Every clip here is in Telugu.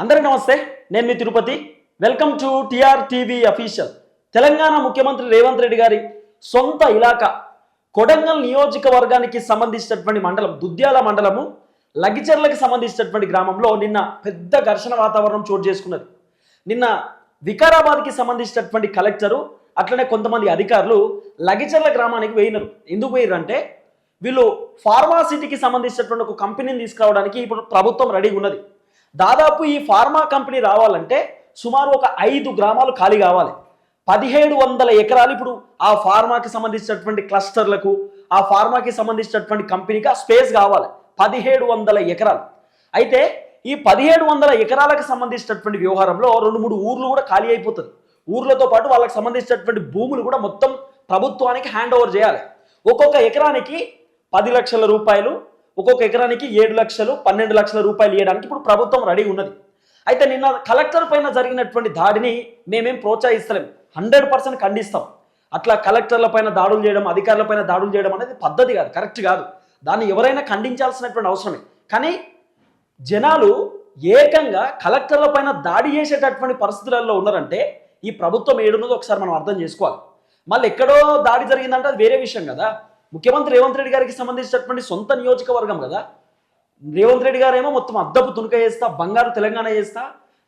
అందరికీ నమస్తే. నేను మీ Tirupati. Welcome to TR TV official. Telangana ముఖ్యమంత్రి రేవంత్ రెడ్డి గారి సొంత ఇలాకా కొడంగల్ నియోజకవర్గానికి సంబంధించినటువంటి మండలం దుద్యాల మండలము లగిచెర్లకు సంబంధించినటువంటి గ్రామంలో నిన్న పెద్ద ఘర్షణ వాతావరణం చోటు చేసుకున్నది. నిన్న వికారాబాద్కి సంబంధించినటువంటి కలెక్టరు అట్లనే కొంతమంది అధికారులు లగిచెర్ల గ్రామానికి పోయినారు. ఎందుకు పోయినారు అంటే వీళ్ళు ఫార్మాసిటీకి సంబంధించినటువంటి ఒక కంపెనీని తీసుకురావడానికి ఇప్పుడు ప్రభుత్వం రెడీగా ఉన్నది. దాదాపు ఈ ఫార్మా కంపెనీ రావాలంటే సుమారు ఒక 5 గ్రామాలు ఖాళీ కావాలి. 1700 ఎకరాలు ఇప్పుడు ఆ ఫార్మాకి సంబంధించినటువంటి క్లస్టర్లకు ఆ ఫార్మాకి సంబంధించినటువంటి కంపెనీకి ఆ స్పేస్ కావాలి. 1700 ఎకరాలు. అయితే ఈ 1700 ఎకరాలకు సంబంధించినటువంటి వ్యవహారంలో 2-3 ఊర్లు కూడా ఖాళీ అయిపోతుంది. ఊర్లతో పాటు వాళ్ళకి సంబంధించినటువంటి భూములు కూడా మొత్తం ప్రభుత్వానికి హ్యాండ్ ఓవర్ చేయాలి. ఒక్కొక్క ఎకరానికి 10 లక్షల రూపాయలు, ఒక్కొక్క ఎకరానికి 7 లక్షలు 12 లక్షల రూపాయలు ఇవ్వడానికి ఇప్పుడు ప్రభుత్వం రెడీ ఉన్నది. అయితే నిన్న కలెక్టర్ పైన జరిగినటువంటి దాడిని మేమేం ప్రోత్సహిస్తలేం, 100% ఖండిస్తాం. అట్లా కలెక్టర్ల పైన దాడులు చేయడం, అధికారుల పైన దాడులు చేయడం అనేది పద్ధతి కాదు, కరెక్ట్ కాదు. దాన్ని ఎవరైనా ఖండించాల్సినటువంటి అవసరమే. కానీ జనాలు ఏకంగా కలెక్టర్ల పైన దాడి చేసేటటువంటి పరిస్థితులలో ఉన్నారంటే ఈ ప్రభుత్వం ఏడున్నదో ఒకసారి మనం అర్థం చేసుకోవాలి. మళ్ళీ ఎక్కడో దాడి జరిగిందంటే అది వేరే విషయం కదా. ముఖ్యమంత్రి రేవంత్ రెడ్డి గారికి సంబంధించినటువంటి సొంత నియోజకవర్గం కదా. రేవంత్ రెడ్డి గారేమో మొత్తం అద్దపు తునక చేస్తా, బంగారు తెలంగాణ చేస్తా,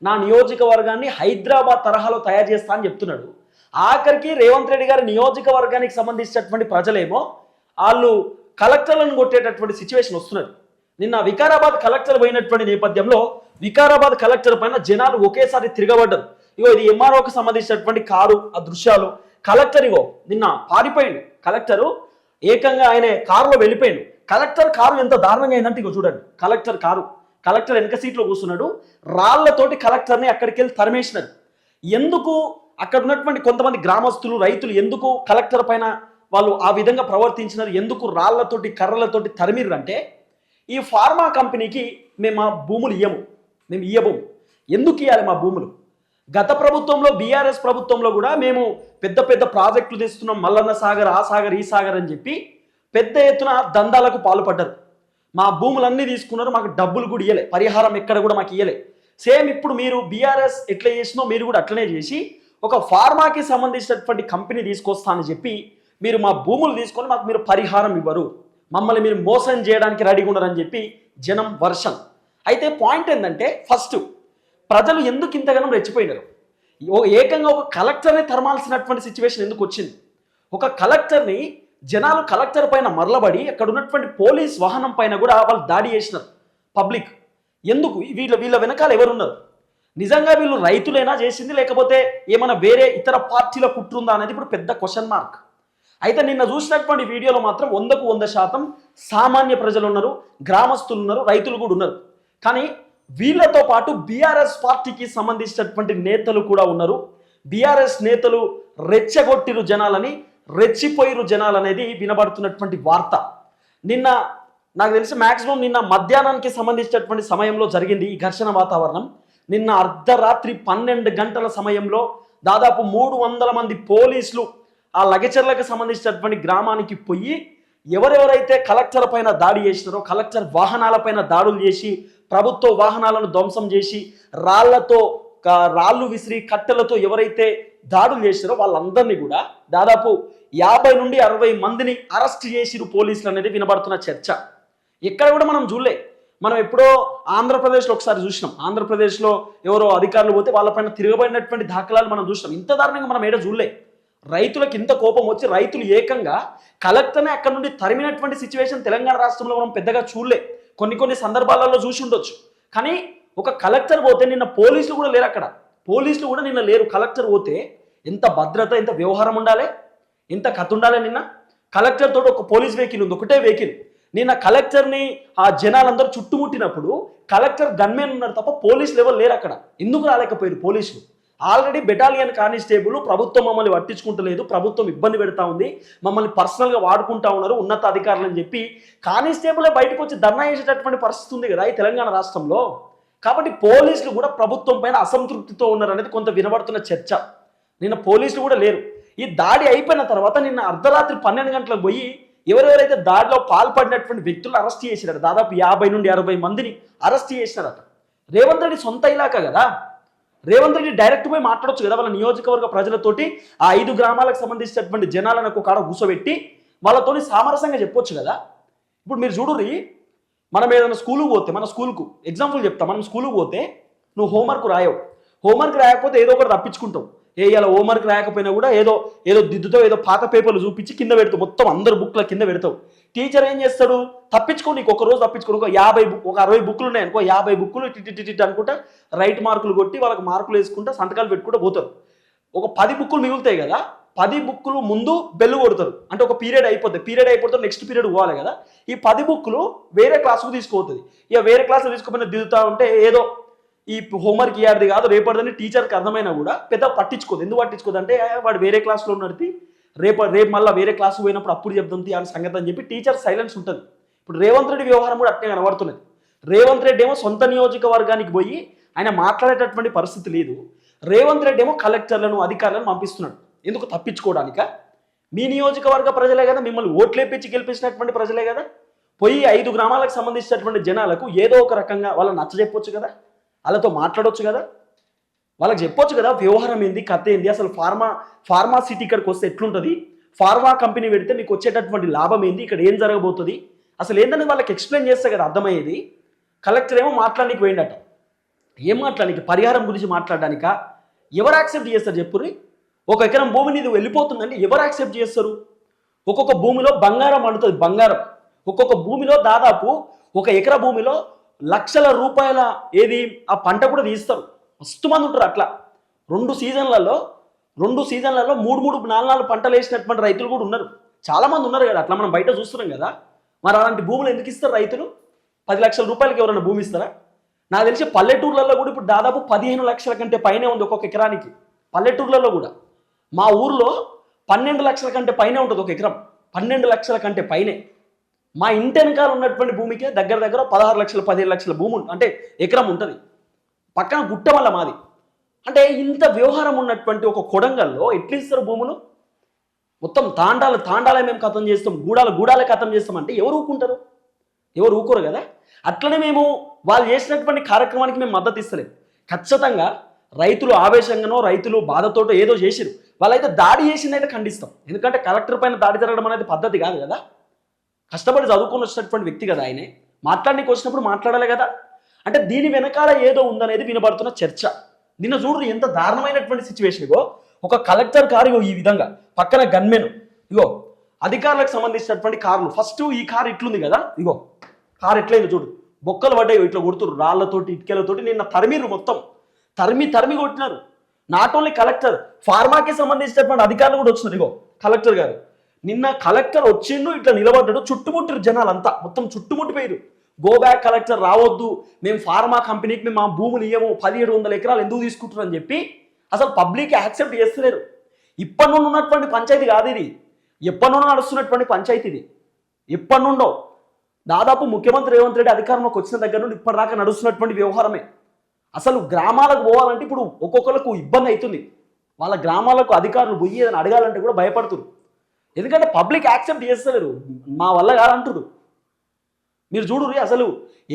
నా నియోజకవర్గాన్ని హైదరాబాద్ తరహాలో తయారు చేస్తా అని చెప్తున్నాడు. ఆఖరికి రేవంత్ రెడ్డి గారి నియోజకవర్గానికి సంబంధించినటువంటి ప్రజలేమో వాళ్ళు కలెక్టర్లను కొట్టేటటువంటి సిచ్యువేషన్ వస్తున్నది. నిన్న వికారాబాద్ కలెక్టర్ పోయినటువంటి నేపథ్యంలో వికారాబాద్ కలెక్టర్ పైన జనాలు ఒకేసారి తిరగబడ్డారు. ఇగో ఇది ఎంఆర్ఓకి సంబంధించినటువంటి కారు, ఆ దృశ్యాలు. కలెక్టర్ ఇగో నిన్న పారిపోయిండు. కలెక్టరు ఏకంగా ఆయన కారులో వెళ్ళిపోయాడు. కలెక్టర్ కారు ఎంత దారుణంగా అయిందంటే ఇగో చూడండి. కలెక్టర్ వెనక సీట్లో కూర్చున్నాడు. రాళ్లతోటి కలెక్టర్ని అక్కడికి వెళ్ళి తరిమేసినారు. ఎందుకు అక్కడ ఉన్నటువంటి కొంతమంది గ్రామస్తులు, రైతులు ఎందుకు కలెక్టర్ పైన వాళ్ళు ఆ విధంగా ప్రవర్తించినారు, ఎందుకు రాళ్లతోటి కర్రలతోటి తరిమిర్రు అంటే ఈ ఫార్మా కంపెనీకి మేము మా భూములు ఇయ్యము. ఎందుకు ఇవ్వాలి మా భూములు? గత ప్రభుత్వంలో బీఆర్ఎస్ ప్రభుత్వంలో కూడా మేము పెద్ద పెద్ద ప్రాజెక్టులు తెస్తున్నాం, మల్లన్న సాగర్, ఆ సాగర్, ఈ సాగర్ అని చెప్పి పెద్ద ఎత్తున దందాలకు పాల్పడ్డారు. మా భూములన్నీ తీసుకున్నారు, మాకు డబ్బులు కూడా ఇయ్యలే, పరిహారం ఎక్కడ కూడా మాకు ఇయ్యలే. సేమ్ ఇప్పుడు మీరు బీఆర్ఎస్ ఎట్లా చేసినో మీరు కూడా అట్లనే చేసి ఒక ఫార్మాకి సంబంధించినటువంటి కంపెనీ తీసుకొస్తా అని చెప్పి మీరు మా భూములు తీసుకొని మాకు మీరు పరిహారం ఇవ్వరు, మమ్మల్ని మీరు మోసం చేయడానికి రెడీగా ఉన్నారని చెప్పి జనం వర్షం. అయితే పాయింట్ ఏంటంటే ఫస్ట్ ప్రజలు ఎందుకు ఇంతగానో రెచ్చిపోయినారు? ఏకంగా ఒక కలెక్టర్ని తరమాల్సినటువంటి సిచ్యువేషన్ ఎందుకు వచ్చింది? ఒక కలెక్టర్ని జనాలు కలెక్టర్ పైన మరలబడి అక్కడ ఉన్నటువంటి పోలీస్ వాహనం పైన కూడా వాళ్ళు దాడి చేసినారు పబ్లిక్. ఎందుకు? వీళ్ళ వెనకాల ఎవరున్నారు? నిజంగా వీళ్ళు రైతులైనా చేసింది, లేకపోతే ఏమైనా వేరే ఇతర పార్టీల కుట్రుందా అనేది ఇప్పుడు పెద్ద క్వశ్చన్ మార్క్. అయితే నిన్న చూసినటువంటి వీడియోలో మాత్రం 100కు 100% సామాన్య ప్రజలు ఉన్నారు, గ్రామస్తులు ఉన్నారు, రైతులు కూడా ఉన్నారు. కానీ వీళ్ళతో పాటు బీఆర్ఎస్ పార్టీకి సంబంధించినటువంటి నేతలు కూడా ఉన్నారు. బీఆర్ఎస్ నేతలు రెచ్చగొట్టిరు జనాలని, రెచ్చిపోయిరు జనాలనేది వినబడుతున్నటువంటి వార్త. నిన్న నాకు తెలిసి మ్యాక్సిమం నిన్న మధ్యాహ్నానికి సంబంధించినటువంటి సమయంలో జరిగింది ఈ ఘర్షణ వాతావరణం. నిన్న అర్ధరాత్రి 12 గంటల సమయంలో దాదాపు 300 మంది పోలీసులు ఆ లగచెర్లకు సంబంధించినటువంటి గ్రామానికి పోయి ఎవరెవరైతే కలెక్టర్ పైన దాడి చేసినారో, కలెక్టర్ వాహనాల పైన దాడులు చేసి ప్రభుత్వ వాహనాలను ధ్వంసం చేసి రాళ్ళు విసిరి కట్టెలతో ఎవరైతే దాడులు చేసినారో వాళ్ళందరినీ కూడా దాదాపు 50 నుండి 60 మందిని అరెస్ట్ చేసిరు పోలీసులు అనేది వినబడుతున్న చర్చ. ఎక్కడ కూడా మనం చూడలే. మనం ఎప్పుడో ఆంధ్రప్రదేశ్లో ఒకసారి చూసినాం. ఆంధ్రప్రదేశ్లో ఎవరో అధికారులు పోతే వాళ్ళపైన తిరగబడినటువంటి దాఖలాలు మనం చూసినాం. ఇంత దారుణంగా మనం ఏదో చూడలే. రైతులకు ఇంత కోపం వచ్చి రైతులు ఏకంగా కలెక్టర్ని అక్కడ నుండి తరిమినటువంటి సిచ్యువేషన్ తెలంగాణ రాష్ట్రంలో మనం పెద్దగా చూడలే. కొన్ని సందర్భాలలో చూసి ఉండొచ్చు. కానీ ఒక కలెక్టర్ పోతే నిన్న పోలీసులు కూడా లేరు అక్కడ. పోలీసులు కూడా నిన్న లేరు. కలెక్టర్ పోతే ఎంత భద్రత, ఎంత వ్యవహారం ఉండాలి, ఎంత కథ ఉండాలి. నిన్న కలెక్టర్ తోటి ఒక పోలీస్ వెహికల్ ఉంది, ఒకటే వెహికల్. నిన్న కలెక్టర్ని ఆ జనాలందరూ చుట్టుముట్టినప్పుడు కలెక్టర్ గన్మెన్ ఉన్నారు తప్ప పోలీసులు ఎవరు లేరు అక్కడ. ఎందుకు రాలేకపోయారు పోలీసులు? ఆల్రెడీ బెటాలియన్ కానిస్టేబుల్ ప్రభుత్వం మమ్మల్ని పట్టించుకుంటలేదు, ప్రభుత్వం ఇబ్బంది పెడతా ఉంది, మమ్మల్ని పర్సనల్గా వాడుకుంటా ఉన్నారు ఉన్నత అధికారులు అని చెప్పి కానిస్టేబులే బయటకు వచ్చి ధర్నా చేసేటటువంటి పరిస్థితి ఉంది కదా ఈ తెలంగాణ రాష్ట్రంలో. కాబట్టి పోలీసులు కూడా ప్రభుత్వం పైన అసంతృప్తితో ఉన్నారు అనేది కొంత వినబడుతున్న చర్చ. నిన్న పోలీసులు కూడా లేరు. ఈ దాడి అయిపోయిన తర్వాత నిన్న అర్ధరాత్రి 12 గంటలకు పోయి ఎవరెవరైతే దాడిలో పాల్పడినటువంటి వ్యక్తులను అరెస్ట్ చేసినారు. దాదాపు 50 నుండి 60 మందిని అరెస్ట్ చేసినారట. రేవంత్ రెడ్డి సొంత ఇలాకా కదా. రేవంత్ రెడ్డి డైరెక్ట్ పోయి మాట్లాడొచ్చు కదా వాళ్ళ నియోజకవర్గ ప్రజలతోటి. ఆ 5 గ్రామాలకు సంబంధించినటువంటి జనాలను ఒక కాడ కూర్చోబెట్టి వాళ్ళతోని సామరస్యంగా చెప్పొచ్చు కదా. ఇప్పుడు మీరు చూడుర్రి, మనం ఏదైనా స్కూల్కి పోతే, మన స్కూల్కు ఎగ్జాంపుల్ చెప్తా, మనం స్కూల్కి పోతే నువ్వు హోంవర్క్ రాయవు, హోంవర్క్ రాయకపోతే ఏదో ఒకటి తప్పించుకుంటావు. ఇలా హోంవర్క్ రాయకపోయినా కూడా ఏదో దిద్దుతో ఏదో పాత పేపర్లు చూపించి కింద పెడతావు, మొత్తం అందరు బుక్ల కింద పెడతావు. టీచర్ ఏం చేస్తాడు, తప్పించుకో, నీకు ఒక రోజు తప్పించుకోడు, ఒక 60 బుక్లు ఉన్నాయి అనుకో, 50 బుక్లు టిటి అనుకుంటా రైట్ మార్కులు కొట్టి వాళ్ళకి మార్కులు వేసుకుంటా సంతకాలు పెట్టుకుంటూ పోతారు. ఒక 10 బుక్కులు మిగులుతాయి కదా, 10 బుక్కులు ముందు బెల్లు కొడతారు, అంటే ఒక పీరియడ్ అయిపోతే నెక్స్ట్ పీరియడ్ పోవాలి కదా. ఈ 10 బుక్కులు వేరే క్లాసుకు తీసుకుపోతుంది. ఇక వేరే క్లాసులు తీసుకుపోయిన దిద్దుతా ఉంటే ఏదో ఈ హోంవర్క్ ఇయ్యాది కాదు రేపటిదని టీచర్కి అర్థమైనా కూడా పెద్ద పట్టించుకోదు. ఎందుకు పట్టించుకోదు అంటే వాడు వేరే క్లాస్లో ఉన్నది, రేపు మళ్ళీ వేరే క్లాసు పోయినప్పుడు అప్పుడు చెప్తాం అని సంగతి అని చెప్పి టీచర్ సైలెన్స్ ఉంటుంది. ఇప్పుడు రేవంత్ రెడ్డి వ్యవహారం కూడా అట్నే కనబడుతున్నది. రేవంత్ రెడ్డి ఏమో సొంత నియోజకవర్గానికి పోయి ఆయన మాట్లాడేటటువంటి పరిస్థితి లేదు. రేవంత్ రెడ్డి ఏమో కలెక్టర్లను అధికారులను పంపిస్తున్నాడు. ఎందుకు, తప్పించుకోవడానిక? మీ నియోజకవర్గ ప్రజలే కదా, మిమ్మల్ని ఓట్లేపించి గెలిపించినటువంటి ప్రజలే కదా. పోయి 5 గ్రామాలకు సంబంధించినటువంటి జనాలకు ఏదో ఒక రకంగా వాళ్ళని నచ్చజెప్పొచ్చు కదా, వాళ్ళతో మాట్లాడవచ్చు కదా, వాళ్ళకి చెప్పొచ్చు కదా వ్యవహారం ఏంది, కథ ఏంది, అసలు ఫార్మా సిటీ ఇక్కడికి వస్తే ఎట్లుంటుంది, ఫార్మా కంపెనీ పెడితే మీకు వచ్చేటటువంటి లాభం ఏంది, ఇక్కడ ఏం జరగబోతుంది, అసలు ఏంటని వాళ్ళకి ఎక్స్ప్లెయిన్ చేస్తే కదా అర్థమయ్యేది. కలెక్టర్ ఏమో మాట్లాడడానికి పోయిందట. ఏం మాట్లాడడానికి, పరిహారం గురించి మాట్లాడడానిక? ఎవరు యాక్సెప్ట్ చేస్తారు చెప్పుర్రి? 1 ఎకరం భూమిని ఇది వెళ్ళిపోతుందంటే ఎవరు యాక్సెప్ట్ చేస్తారు? ఒక్కొక్క భూమిలో బంగారం పండుతుంది, బంగారం. ఒక్కొక్క భూమిలో దాదాపు 1 ఎకరా భూమిలో లక్షల రూపాయల ఏది ఆ పంట కూడా తీస్తారు. మస్తు మంది ఉంటారు అట్లా. 2 సీజన్లలో 3-4 పంటలు వేసినటువంటి రైతులు కూడా ఉన్నారు, చాలా మంది ఉన్నారు కదా. అట్లా మనం బయట చూస్తున్నాం కదా. మరి అలాంటి భూములు ఎందుకు ఇస్తారు రైతులు? 10 లక్షల రూపాయలకి ఎవరైనా భూమి ఇస్తారా? నాకు తెలిసి పల్లెటూర్లలో కూడా ఇప్పుడు దాదాపు 15 లక్షల కంటే పైనే ఉంది ఒక్కొక్క ఎకరానికి. పల్లెటూర్లలో కూడా మా ఊర్లో 12 లక్షల కంటే పైనే ఉంటుంది 1 ఎకరం, 12 లక్షల కంటే పైనే. మా ఇంటి వెనకాల ఉన్నటువంటి భూమికే దగ్గర 16 లక్షల 15 లక్షల భూమి అంటే ఎకరం ఉంటుంది. పక్కన గుట్ట వల్ల మాది. అంటే ఇంత వ్యవహారం ఉన్నటువంటి ఒక కొడంగల్లో ఎట్లా ఇస్తారు భూములు? మొత్తం తాండాలే మేము ఖతం చేస్తాం, గూడాలే ఖతం చేస్తామంటే ఎవరు ఊరుకుంటారు? ఎవరు ఊరుకోరు కదా. అట్లనే మేము వాళ్ళు చేసినటువంటి కార్యక్రమానికి మేము మద్దతు ఇస్తలేం. ఖచ్చితంగా రైతులు ఆవేశంగానో రైతులు బాధతోటో ఏదో చేసిరు, వాళ్ళైతే దాడి చేసిందైతే ఖండిస్తాం. ఎందుకంటే కలెక్టర్ పైన దాడి జరగడం అనేది పద్ధతి కాదు కదా. కష్టపడి చదువుకొని వచ్చినటువంటి వ్యక్తి కదా ఆయనే, మాట్లాడడానికి వచ్చినప్పుడు మాట్లాడాలి కదా. అంటే దీని వెనకాల ఏదో ఉందనేది వినబడుతున్న చర్చ. నిన్న చూడు ఎంత దారుణమైనటువంటి సిచ్యువేషన్. ఇగో ఒక కలెక్టర్ కారు, ఇగో ఈ విధంగా పక్కన గన్మెన్, ఇగో అధికారులకు సంబంధించినటువంటి కార్లు. ఫస్ట్ ఈ కారు ఇట్లుంది కదా, ఇగో కారు ఎట్లయింది చూడు, బొక్కలు పడ్డాయి, ఇట్లా కొడుతురు రాళ్లతోటి ఇటుకలతోటి. నిన్న తరిమిరు, మొత్తం తరిమి కొట్టినారు. నాట్ ఓన్లీ కలెక్టర్, ఫార్మాకి సంబంధించినటువంటి అధికారులు కూడా వచ్చినారు. ఇగో కలెక్టర్ గారు నిన్న కలెక్టర్ వచ్చిండు, ఇట్లా నిలబడ్డాడు, చుట్టుముట్టిరు జనాలంతా, మొత్తం చుట్టుముట్టిపోయారు. గో బ్యాక్ కలెక్టర్, రావద్దు, మేము ఫార్మా కంపెనీకి మేము మా భూములు ఇయ్యము, 1700 ఎకరాలు ఎందుకు తీసుకుంటారు అని చెప్పి అసలు పబ్లిక్ యాక్సెప్ట్ చేస్తలేరు. ఇప్పటి నుండి ఉన్నటువంటి పంచాయతీ కాదు ఇది, ఎప్పటి నుండో నడుస్తున్నటువంటి పంచాయతీ ఇది. ఎప్పటి నుండో దాదాపు ముఖ్యమంత్రి రేవంత్ రెడ్డి అధికారంలోకి వచ్చిన దగ్గర నుండి ఇప్పటిదాకా నడుస్తున్నటువంటి వ్యవహారమే. అసలు గ్రామాలకు పోవాలంటే ఇప్పుడు ఒక్కొక్కరికి ఇబ్బంది అవుతుంది. వాళ్ళ గ్రామాలకు అధికారులు పోయి ఏదైనా అడగాలంటే కూడా భయపడుతున్నారు. ఎందుకంటే పబ్లిక్ యాక్సెప్ట్ చేస్తలేరు, మా వల్ల కాదంటుడు. మీరు చూడు, అసలు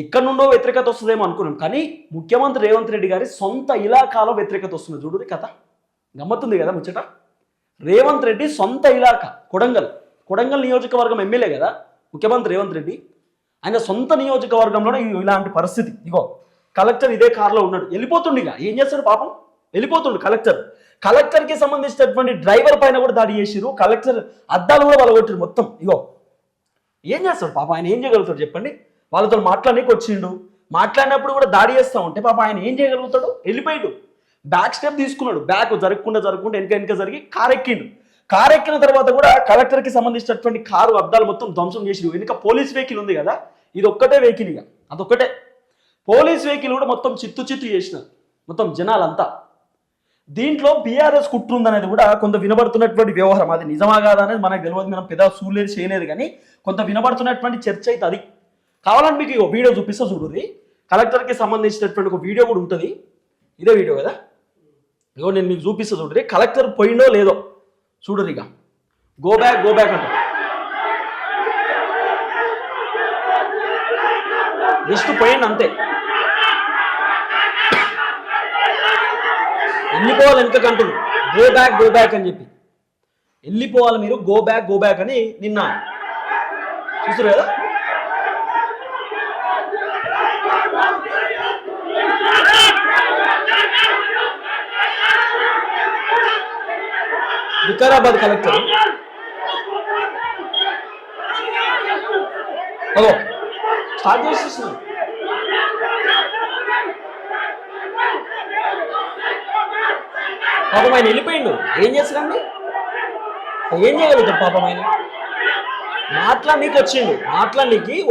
ఎక్కడి నుండో వ్యతిరేకత వస్తుందేమో అనుకున్నాం, కానీ ముఖ్యమంత్రి రేవంత్ రెడ్డి గారి సొంత ఇలాకాలో వ్యతిరేకత వస్తుంది. చూడు కథ గమ్మత్తుంది కదా ముచ్చట. రేవంత్ రెడ్డి సొంత ఇలాకా కొడంగల్ నియోజకవర్గం ఎమ్మెల్యే కదా ముఖ్యమంత్రి రేవంత్ రెడ్డి. ఆయన సొంత నియోజకవర్గంలోనే ఇలాంటి పరిస్థితి. ఇగో కలెక్టర్ ఇదే కారులో ఉన్నాడు, వెళ్ళిపోతుండిగా ఏం చేస్తాడు పాపం, వెళ్ళిపోతుండు కలెక్టర్కి సంబంధించినటువంటి డ్రైవర్ పైన కూడా దాడి చేసిరు. కలెక్టర్ అద్దాలు కూడా పలగొట్టారు మొత్తం. ఇగో ఏం చేస్తాడు పాప, ఆయన ఏం చేయగలుగుతాడు చెప్పండి? వాళ్ళతో మాట్లాడడానికి వచ్చిండు, మాట్లాడినప్పుడు కూడా దాడి చేస్తూ ఉంటే పాప ఆయన ఏం చేయగలుగుతాడు? వెళ్ళిపోయాడు, బ్యాక్ స్టెప్ తీసుకున్నాడు, బ్యాక్ జరగకుండా వెనక జరిగి కారు ఎక్కిన తర్వాత కూడా కలెక్టర్కి సంబంధించినటువంటి కారు అద్దాలు మొత్తం ధ్వంసం చేసి, వెనుక పోలీస్ వెహికల్ ఉంది కదా, ఇది ఒక్కటే వెహికల్, ఇక అదొక్కటే పోలీస్ వెహికల్ కూడా మొత్తం చిత్తు చేసినారు మొత్తం జనాలంతా. దీంట్లో బీఆర్ఎస్ కుట్ర ఉందనేది కూడా కొంత వినబడుతున్నటువంటి వ్యవహారం. అది నిజమా కాదా అనేది మనకు తెలియదు, మనం పెద్ద చూడలేదు చేయలేదు, కానీ కొంత వినబడుతున్నటువంటి చర్చ అయితే అది. కావాలంటే మీకు వీడియో చూపిస్తా చూడుర్రి. కలెక్టర్కి సంబంధించినటువంటి ఒక వీడియో కూడా ఉంటుంది, ఇదే వీడియో కదా, ఇగో నేను మీకు చూపిస్తా చూడుర్రి. కలెక్టర్ పోయిందో లేదో చూడుర్రి. ఇక గో బ్యాక్ అంట, జస్ట్ పోయింది అంతే. వెళ్ళిపోవాలి వెనుక అంటుంది, గో బ్యాక్ అని చెప్పి. వెళ్ళిపోవాలి మీరు, గో బ్యాక్ అని నిన్న చూసారు కదా. వికారాబాద్ కలెక్టర్ హలో స్టార్ట్ చేసేస్తున్నాను. పాపం ఆయన వెళ్ళిపోయిండు, ఏం చేస్తారండి, ఏం చేయగలుగుతాడు పాపం ఆయన. మాట్లాడనీకి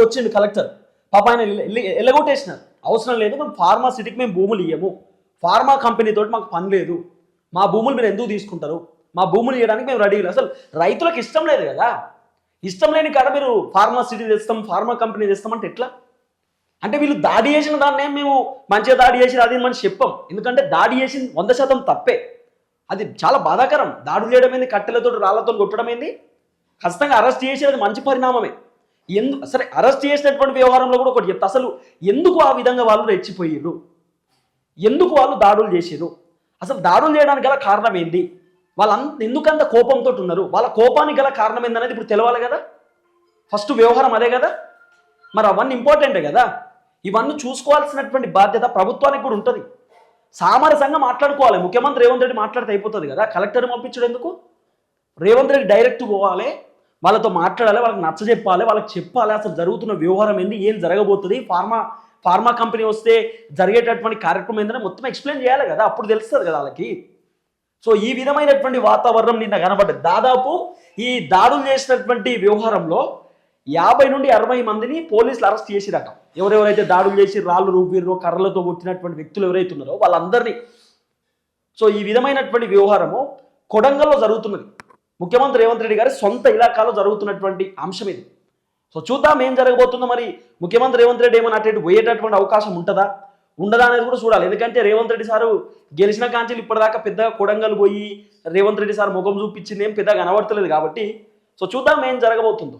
వచ్చిండు కలెక్టర్. పాప ఆయన ఎల్లగొట్టేసినారు, అవసరం లేదు, మేము ఫార్మాసిటీకి మేము భూములు ఇయ్యము, ఫార్మా కంపెనీతో మాకు పని లేదు, మా భూములు మీరు ఎందుకు తీసుకుంటారు, మా భూములు ఇవ్వడానికి మేము రెడీ. అసలు రైతులకు ఇష్టం లేదు కదా, ఇష్టం లేని కాడ మీరు ఫార్మాసిటీ తెస్తాం, ఫార్మా కంపెనీ తెస్తామంటే ఎట్లా? అంటే వీళ్ళు దాడి చేసిన దాన్నే మేము మంచిగా దాడి చేసి అది మనం చెప్పాం, ఎందుకంటే దాడి చేసింది 100% తప్పే. అది చాలా బాధాకరం. దాడులు చేయడం ఏంది, కట్టెలతో రాళ్లతో కొట్టడం ఏంది, ఖచ్చితంగా అరెస్ట్ చేసేది మంచి పరిణామమే. సరే అరెస్ట్ చేసినటువంటి వ్యవహారంలో కూడా ఒకటి చెప్తా, అసలు ఎందుకు ఆ విధంగా వాళ్ళు రెచ్చిపోయారు, ఎందుకు వాళ్ళు దాడులు చేసారు, అసలు దాడులు చేయడానికి గల కారణం ఏంటి, ఎందుకంత కోపంతో ఉన్నారు, వాళ్ళ కోపానికి గల కారణం ఏందనేది ఇప్పుడు తెలవాలి కదా. ఫస్ట్ వ్యవహారం అదే కదా, మరి అవన్నీ ఇంపార్టెంటే కదా. ఇవన్నీ చూసుకోవాల్సినటువంటి బాధ్యత ప్రభుత్వానికి కూడా ఉంటుంది. సామరస్యంగా మాట్లాడుకోవాలి. ముఖ్యమంత్రి రేవంత్ రెడ్డి మాట్లాడితే అయిపోతుంది కదా, కలెక్టర్ పంపించడం ఎందుకు? రేవంత్ రెడ్డి డైరెక్ట్ పోవాలి, వాళ్ళతో మాట్లాడాలి, వాళ్ళకి నచ్చజెప్పాలి, వాళ్ళకి చెప్పాలి అసలు జరుగుతున్న వ్యవహారం ఏంది, ఏం జరగబోతుంది, ఫార్మా కంపెనీ వస్తే జరిగేటటువంటి కార్యక్రమం ఏంటనే మొత్తం ఎక్స్ప్లెయిన్ చేయాలి కదా, అప్పుడు తెలుస్తుంది కదా వాళ్ళకి. సో ఈ విధమైనటువంటి వాతావరణం నిన్న కనబడ్డది. దాదాపు ఈ దాడులు చేసినటువంటి వ్యవహారంలో 50 నుండి 60 మందిని పోలీసులు అరెస్ట్ చేసిరట. ఎవరెవరైతే దాడులు చేసి రాళ్ళు రూపిర్రో, కర్రలతో కొట్టినటువంటి వ్యక్తులు ఎవరైతే ఉన్నారో వాళ్ళందరినీ. సో ఈ విధమైనటువంటి వ్యవహారము కొడంగల్లో జరుగుతున్నది. ముఖ్యమంత్రి రేవంత్ రెడ్డి గారి సొంత ఇలాకాలో జరుగుతున్నటువంటి అంశం ఇది. సో చూద్దాం ఏం జరగబోతుందో. మరి ముఖ్యమంత్రి రేవంత్ రెడ్డి ఏమైనా అటు పోయేటటువంటి అవకాశం ఉంటుందా ఉండదా అనేది కూడా చూడాలి. ఎందుకంటే రేవంత్ రెడ్డి సారు గెలిచిన కాంచెలు ఇప్పటిదాకా పెద్దగా కొడంగల్ పోయి రేవంత్ రెడ్డి సార్ ముఖం చూపించింది ఏం పెద్దగా కనబడతలేదు కాబట్టి. సో చూద్దాం ఏం జరగబోతుందో.